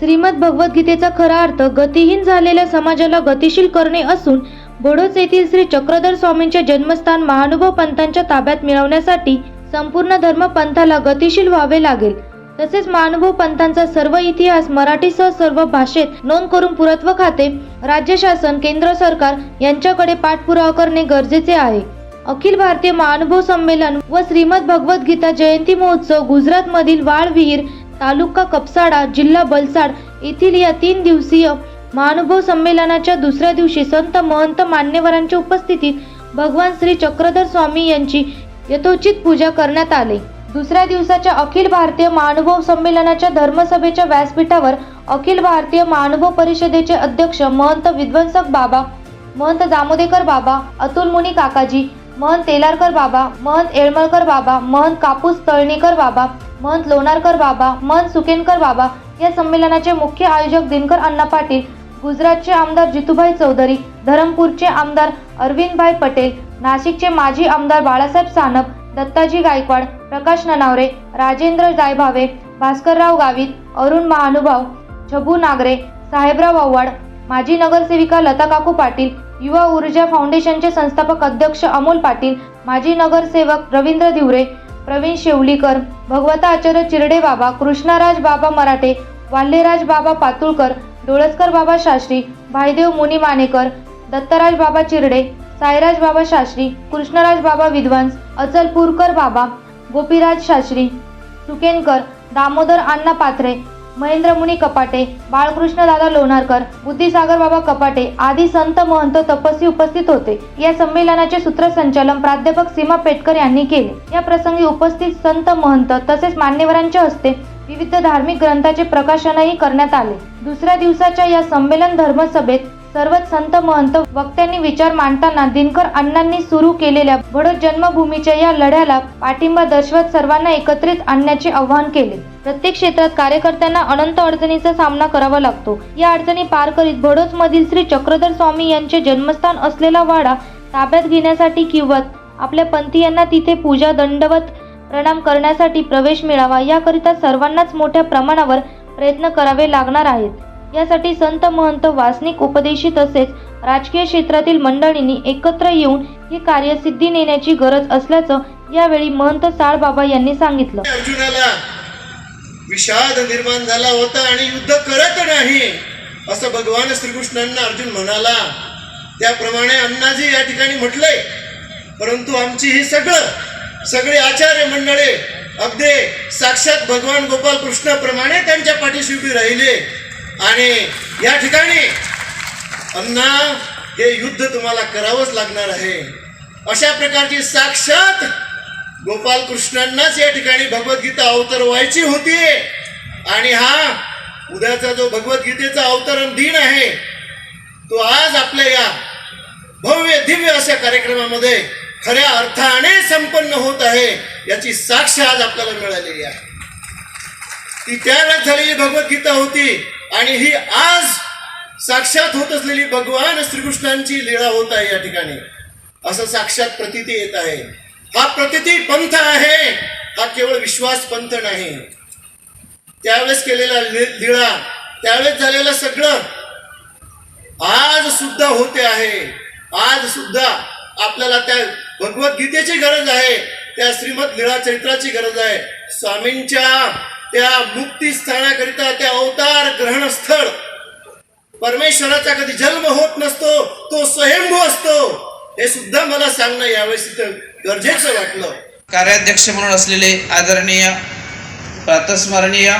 श्रीमद भगवद्गीतेचा खरा अर्थ गतिहीन झालेल्या समाजाला गतिशील करणे असून बोडोच येथील श्री चक्रधर स्वामींचे जन्मस्थान महानुभव पंथांच्या ताब्यात मिळवण्यासाठी संपूर्ण धर्मपंथाला गतिशील व्हावे लागेल। तसेच महानुभव पंथांचा सर्व इतिहास मराठीसह सर्व भाषेत नोंद करून पुरातत्व खाते, राज्य शासन, केंद्र सरकार यांच्याकडे पाठपुरावा करणे गरजेचे आहे। अखिल भारतीय महानुभव संमेलन व श्रीमद भगवद्गीता जयंती महोत्सव गुजरातमधील वाळविहीर, तालुका कपसाडा, जिल्हा वलसाड येथील या 3 दिवसीय महानुभव संमेलनाच्या दुसऱ्या दिवशी संत महंत मान्यवरांच्या उपस्थितीत भगवान श्री चक्रधर स्वामी यांची यथोचित पूजा करण्यात आली। दुसऱ्या दिवसाच्या अखिल भारतीय महानुभव संमेलनाच्या धर्मसभेच्या व्यासपीठावर अखिल भारतीय महानुभव परिषदेचे अध्यक्ष महंत विध्वंसक बाबा, महंत जामोदेकर बाबा, अतुल मुनी काकाजी, महंत तेलारकर बाबा, महंत येळमळकर बाबा, महंत कापूस तळणीकर बाबा, महंत लोणारकर बाबा, महंत सुकेनकर बाबा या संमेलनाचे मुख्य आयोजक दिनकर अण्णा पाटील, गुजरातचे आमदार जितूभाई चौधरी, धरमपूरचे आमदार अरविंदभाई पटेल, नाशिकचे माजी आमदार बाळासाहेब सानप, दत्ताजी गायकवाड, प्रकाश ननावरे, राजेंद्र जायभावे, भास्करराव गावित, अरुण महानुभाव, छबू नागरे, साहेबराव आव्हाड, माजी नगरसेविका लता काकू पाटील, युवा ऊर्जा फाउंडेशनचे संस्थापक अध्यक्ष अमोल पाटील, माजी नगरसेवक रवींद्र धिवरे, प्रवीण शेवलीकर, भगवता आचार्य चिरडे बाबा, कृष्णराज बाबा मराठे, वाल्हेराज बाबा पातुळकर, डोळसकर बाबा शास्त्री, भाईदेव मुनी मानेकर, दत्तराज बाबा चिरडे, साईराज बाबा शास्त्री, कृष्णराज बाबा विद्वांस, अचलपूरकर बाबा, गोपीराज शास्त्री, सुकेनकर, दामोदर अण्णा पाथरे, महेंद्र मुनी कपाटे, बाळकृष्ण दादा लोणारकर, बुद्धिसागर बाबा कपाटे आदी संत महंत तपस्वी उपस्थित होते। या संमेलनाचे सूत्रसंचालन प्राध्यापक सीमा पेटकर यांनी केले। या प्रसंगी उपस्थित संत महंत तसेच मान्यवरांच्या हस्ते विविध धार्मिक ग्रंथाचे प्रकाशनही करण्यात आले। दुसऱ्या दिवसाच्या या संमेलन धर्मसभेत सर्वच संत महंत वक्त्यांनी विचार मांडताना दिनकर अण्णांनी सुरू केलेल्या बडोद जन्मभूमीच्या या लढ्याला पाठिंबा दर्शवत सर्वांना एकत्रित आणण्याचे आवाहन केले। प्रत्येक क्षेत्रात कार्यकर्त्यांना अनंत अडचणींचा सामना करावा लागतो। या अडचणी पार करीत बडोद मधील श्री चक्रधर स्वामी यांचे जन्मस्थान असलेला वाडा ताब्यात घेण्यासाठी किंवा आपल्या पंथीयांना तिथे पूजा दंडवत प्रणाम करण्यासाठी प्रवेश मिळावा याकरिता सर्वांनाच मोठ्या प्रमाणावर प्रयत्न करावे लागणार आहेत। यासाठी संत महंत, वासनिक, उपदेशी तसेच राजकीय क्षेत्रातील मंडळींनी एकत्र येऊन हे कार्य सिद्धी नेण्याची गरज असल्याचं यावेळी महंत साळबाबा यांनी सांगितलं। अर्जुनाला विषाद निर्माण झाला होता आणि युद्ध करत नाही असं भगवान श्रीकृष्णांना अर्जुन म्हणाला, त्याप्रमाणे अण्णाजी या ठिकाणी म्हटलंय। परंतु आमची ही सगळे आचार्य मंडळे अगदी साक्षात भगवान गोपाल कृष्णाप्रमाणे त्यांच्या पाठीशी उभी राहिले आणि या ठिकाणी अण्णा हे युद्ध तुम्हाला करावंच लागणार आहे अशा प्रकारची साक्षात गोपाल कृष्णांनाच या ठिकाणी भगवद्गीता अवतरवायची होती। आणि हा उद्याचा जो भगवद्गीतेचा अवतरण दिन आहे तो आज आपल्या या भव्य दिव्य अशा कार्यक्रमामध्ये खऱ्या अर्थाने संपन्न होत आहे याची साक्ष आज आपल्याला मिळालेली आहे। ती त्यावेळेस झालेली भगवद्गीता होती आणि ही आज साक्षात होत असलेली भगवान श्रीकृष्णांची लीळा होत आहे या ठिकाणी असं साक्षात प्रतीती येत आहे। हा प्रतीती पंथ आहे, हा केवळ विश्वास पंथ नाही। त्यावेळेस केलेला लीळा, त्यावेळेस झालेलं सगळं आज सुद्धा होते आहे। आज सुद्धा आपल्याला त्या भगवद्गीतेची गरज आहे, त्या श्रीमद लीळा चरित्राची गरज आहे। स्वामींच्या त्या मुक्ती स्थानाकरिता त्या अवतार ग्रहण स्थळ परमेश्वराचा कधी जन्म होत नसतो, तो स्वयंभू असतो हे सुद्धा मला सांगणं यावेळेस इथं गरजेचं वाटलं। कार्याध्यक्ष म्हणून असलेले आदरणीय प्रातस्मरणीय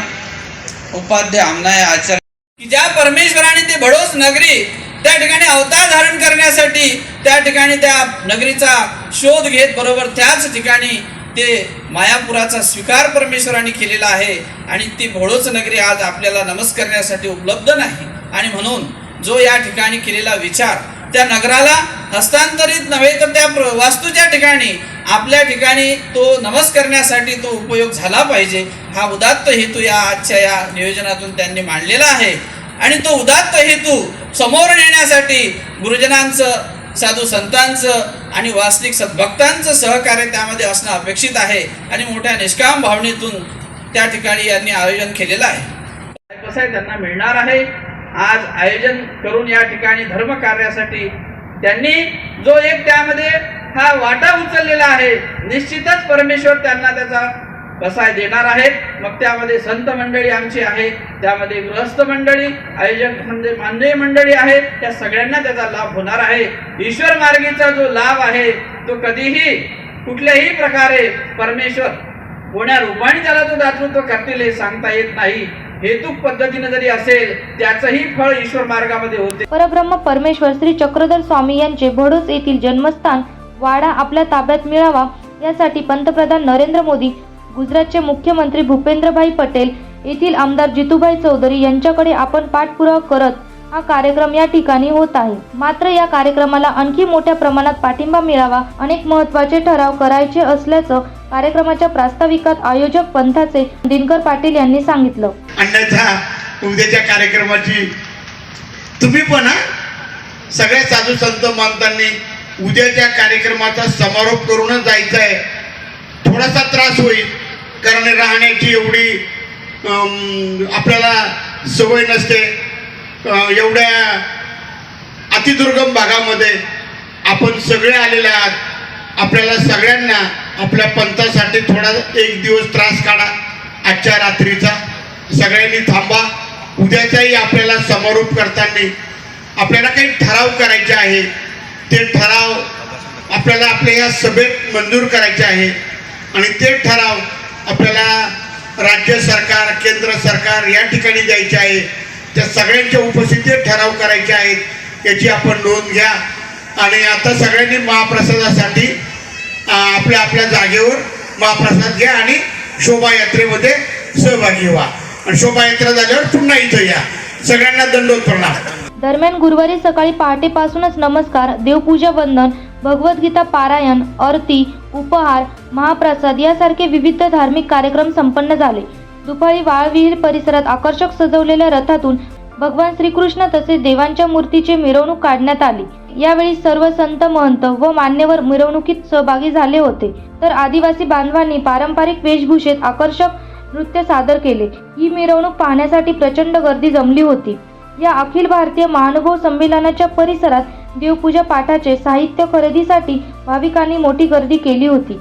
उपाध्याय आमनाय आचार्य की ज्या परमेश्वराने ते बडोस नगरी त्या ठिकाणी अवतार धारण करण्यासाठी त्या ठिकाणी त्या नगरीचा शोध घेत बरोबर त्याच ठिकाणी ते मायापुराचा स्वीकार परमेश्वराने केलेला आहे आणि ती बडोच नगरी आज आपल्याला नमस्कारण्यासाठी उपलब्ध नाही। आणि म्हणून जो या ठिकाणी केलेला विचार त्या नगराला हस्तांतरित नव्हे तर त्या वास्तूच्या ठिकाणी आपल्या ठिकाणी तो नमस्कारण्यासाठी तो उपयोग झाला पाहिजे, हा उदात्त हेतू या आजच्या या नियोजनातून त्यांनी मांडलेला आहे। आणि तो उदात्त हेतू समोर नेण्यासाठी गुरुजनांचं, साधू संतांचं आणि वास्तविक सद्भक्तांचं सहकार्य त्यामध्ये असणं अपेक्षित आहे आणि मोठ्या निष्काम भावनेतून त्या ठिकाणी यांनी आयोजन केलेलं आहे। कसं आहे त्यांना मिळणार आहे. आज आयोजन करून या ठिकाणी धर्म कार्यासाठी त्यांनी जो एक त्यामध्ये हा वाटा उचललेला आहे, निश्चितच परमेश्वर त्यांना त्याचा कसा देणार आहेत. मग त्यामध्ये संत मंडळी आमची आहे, त्यामध्ये गृहस्थ मंडळी, आयोजक म्हणजे मान्य मंडळी आहेत, त्या सगळ्यांना त्याचा लाभ होणार आहे. ईश्वर मार्गीचा जो लाभ आहे तो कधीही कुठल्याही प्रकारे परमेश्वर कोण्या रूपाने त्याला तो दातृत्व करतील हे सांगता येत नाही. हेतुक पद्धतीने जरी असेल त्याचंही फळ ईश्वर मार्गामध्ये होते. परब्रह्म परमेश्वर श्री चक्रधर स्वामी यांचे भडोस येथील जन्मस्थान वाडा आपल्या ताब्यात मिळावा यासाठी पंतप्रधान नरेंद्र मोदी, गुजरातचे मुख्यमंत्री भूपेंद्रभाई पटेल, येथील आमदार जितूभाई चौधरी यांच्याकडे आपण पाठपुरावा करत हा कार्यक्रम या ठिकाणी होत आहे. मात्र या कार्यक्रमाला आणखी मोठ्या प्रमाणात पाठिंबा मिळावा, अनेक महत्त्वाचे ठराव करायचे असल्याचं कार्यक्रमाच्या प्रास्ताविकात आयोजक पंथाचे दिनकर पाटील यांनी सांगितलं. अन्यथा उद्याच्या कार्यक्रमाची तुम्ही पण सगळ्या साधू संत मानतांनी उद्याच्या कार्यक्रमाचा समारोप करूनच जायचं आहे. थोडासा त्रास होईल कारण राहण्याची एवढी आपल्याला सवय नसते. एवढ्या अतिदुर्गम भागामध्ये आपण सगळे आलेले आहात. आपल्याला सगळ्यांना आपल्या पंथासाठी थोडा एक दिवस त्रास काढा. आजच्या रात्रीचा सगळ्यांनी थांबा. उद्याचाही आपल्याला समारोप करताना आपल्याला काही ठराव करायचे आहे. ते ठराव आपल्याला आपल्या या सभेत मंजूर करायचे आहे आणि ते ठराव आपल्याला राज्य सरकार, केंद्र सरकार या ठिकाणी द्यायचे आहे. त्या सगळ्यांच्या उपस्थितीत ठराव करायचे आहेत याची आपण नोंद घ्या. आणि आता सगळ्यांनी महाप्रसादासाठी आपल्या आपल्या जागेवर महाप्रसाद घ्या आणि शोभायात्रेमध्ये सहभागी व्हा. आणि शोभायात्रा झाल्यावर पुन्हा इथं या. सगळ्यांना दंडोत प्रणाम. दरम्यान गुरुवारी सकाळी पहाटेपासूनच नमस्कार, देवपूजा, वंदन, भगवद्गीता पारायण, आरती, उपहार, महाप्रसाद यासारखे विविध धार्मिक कार्यक्रम संपन्न झाले. दुपारी वाळविहीर परिसरात आकर्षक सजवलेल्या रथातून भगवान श्रीकृष्ण तसेच देवांच्या मूर्तीची मिरवणूक काढण्यात आली. यावेळी सर्व संत, महंत व मान्यवर मिरवणुकीत सहभागी झाले होते. तर आदिवासी बांधवांनी पारंपरिक वेशभूषेत आकर्षक नृत्य सादर केले. ही मिरवणूक पाहण्यासाठी प्रचंड गर्दी जमली होती. या अखिल भारतीय महानुभव संमेलनाच्या परिसरात देवपूजा पाठाचे साहित्य खरेदीसाठी भाविकांनी मोठी गर्दी केली होती.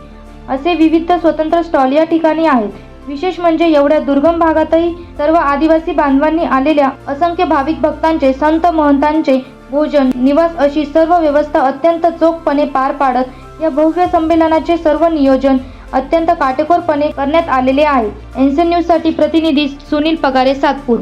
असे विविध स्वतंत्र स्टॉल या ठिकाणी आहेत. विशेष म्हणजे एवढ्या दुर्गम भागातही सर्व आदिवासी बांधवांनी आलेल्या असंख्य भाविक भक्तांचे, संत महंतांचे भोजन, निवास अशी सर्व व्यवस्था अत्यंत चोखपणे पार पाडत या भव्य संमेलनाचे सर्व नियोजन अत्यंत काटेकोरपणे करण्यात आलेले आहे. एनसीएन न्यूज साठी प्रतिनिधी सुनील पगारे, सातपूर.